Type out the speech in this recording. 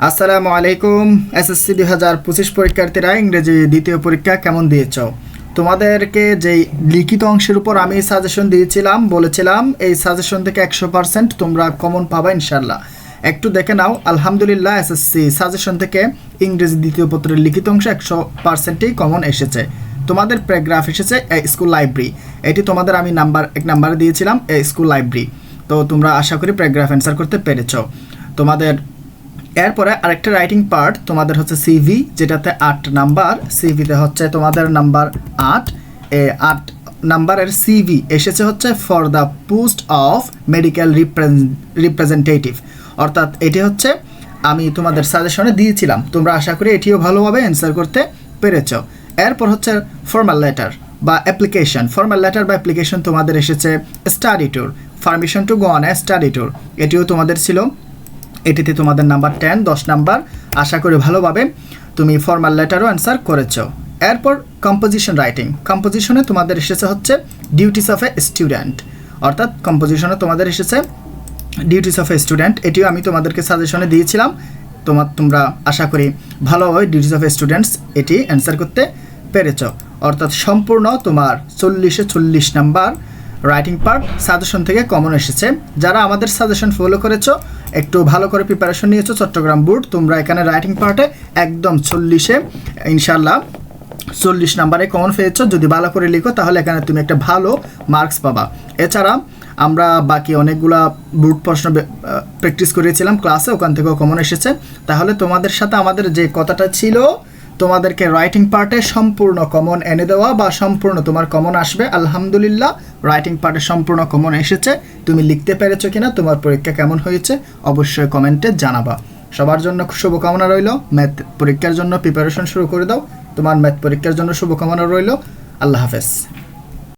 আসসালামু আলাইকুম। এসএসসি 2025 পরীক্ষার্থীরা ইংরেজি দ্বিতীয় পরীক্ষা কেমন দিয়েছ? তোমাদেরকে যেই লিখিত অংশের উপর আমি সাজেশন দিয়েছিলাম, বলেছিলাম এই সাজেশন থেকে 100% তোমরা কমন পাবা ইনশাল্লাহ। একটু দেখে নাও, আলহামদুলিল্লাহ এসএসসি সাজেশন থেকে ইংরেজি দ্বিতীয় পত্রের লিখিত অংশ 100%ই কমন এসেছে। তোমাদের প্যারাগ্রাফ এসেছে স্কুল লাইব্রেরি, এটি তোমাদের আমি এক নাম্বারে দিয়েছিলাম স্কুল লাইব্রেরি। তো তোমরা আশা করি প্যারাগ্রাফ অ্যান্সার করতে পেরেছ। তোমাদের এরপরে আরেকটা রাইটিং পার্ট তোমাদের হচ্ছে সিভি, যেটাতে 8 নাম্বার। সিভিতে হচ্ছে তোমাদের নাম্বার 8। 8 নাম্বারের সিভি এসেছে হচ্ছে for the post of medical representative, অর্থাৎ এটি হচ্ছে আমি তোমাদের সাজেশনে দিয়েছিলাম। তোমরা আশা করি এটিও ভালোভাবে অ্যান্সার করতে পেরেছ। এরপর হচ্ছে ফর্মাল লেটার বা অ্যাপ্লিকেশন। ফর্মাল লেটার বা অ্যাপ্লিকেশন তোমাদের এসেছে study tour, permission to go on a study tour, এটিও তোমাদের ছিল। এটিতে তোমাদের নাম্বার 10, 10 নাম্বার। আশা করি ভালোভাবে তুমি ফর্মাল লেটারও অ্যান্সার করেছো। এরপর কম্পোজিশন রাইটিং। কম্পোজিশনে তোমাদের এসেছে হচ্ছে ডিউটিস অফ এ স্টুডেন্ট, অর্থাৎ কম্পোজিশনে তোমাদের এসেছে ডিউটিস অফ এ স্টুডেন্ট, এটিও আমি তোমাদেরকে সাজেশনে দিয়েছিলাম। তোমরা আশা করি ভালোভাবে ডিউটিস অফ এ স্টুডেন্টস এটি অ্যান্সার করতে পেরেছ। অর্থাৎ সম্পূর্ণ তোমার 40-এ 40 নাম্বার রাইটিং পার্ট সাজেশন থেকে কমন এসেছে। যারা আমাদের সাজেশন ফলো করেছো, একটু ভালো করে প্রিপারেশন নিয়েছো চট্টগ্রাম বোর্ড, তোমরা এখানে রাইটিং পার্টে একদম 40-এ ইনশাল্লাহ 40 নাম্বারে কমন পেয়েছো। যদি ভালো করে লিখো তাহলে এখানে তুমি একটা ভালো মার্কস পাবা। এছাড়া আমরা বাকি অনেকগুলা বোর্ড প্রশ্ন প্র্যাকটিস করেছিলাম ক্লাসে, ওখান থেকেও কমন এসেছে। তাহলে তোমাদের সাথে আমাদের যে কথাটা ছিল, তোমাদেরকে রাইটিং পার্টে সম্পূর্ণ কমন এনে দেওয়া বা সম্পূর্ণ তোমার কমন আসবে। আলহামদুলিল্লাহ রাইটিং পার্টে সম্পূর্ণ কমন এসেছে। তুমি লিখতে পেরেছো কিনা, তোমার পরীক্ষা কেমন হয়েছে অবশ্যই কমেন্টে জানাবা। সবার জন্য শুভকামনা রইল। ম্যাথ পরীক্ষার জন্য প্রিপারেশন শুরু করে দাও। তোমার ম্যাথ পরীক্ষার জন্য শুভকামনা রইল। আল্লাহ হাফেজ।